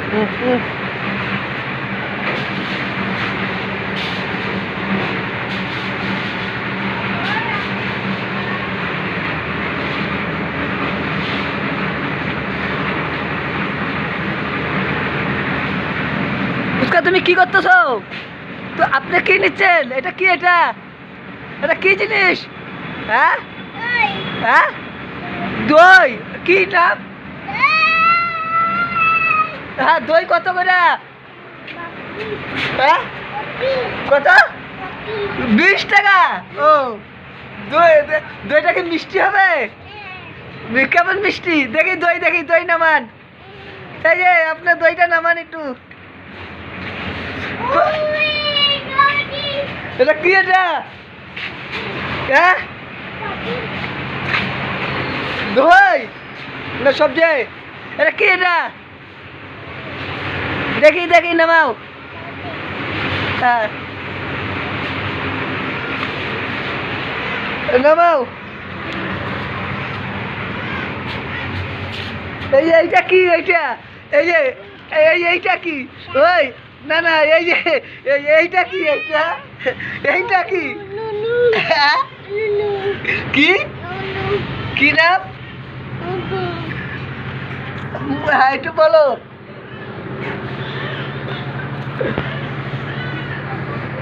उसका তুমি কি করতেছো? তো আপনি কি নিচ্ছেন? এটা কি? এটা কি জিনিস? হ্যাঁ হ্যাঁ, দই। কি নাম? হ্যাঁ, দই কত করে? হ্যাঁ, কত? 20 টাকা। ও, দই। দইটা কি মিষ্টি হবে? কেমন মিষ্টি? দেখি দই, দেখি দই নামান। এই যে আপনার দইটা নামান একটু। এটা কি? এটা হ্যাঁ, দই না সবজি? এটা কি? এটা দেখি, দেখি নামাও। হ্যাঁ, নামাও। এই যে এইটা কি? এইটা এই যে এইটা কি? ওই না না, এই যে এইটা কি? এইটা কি? হ্যাঁ? কি কি নাম? হ্যাঁ, একটু বলো।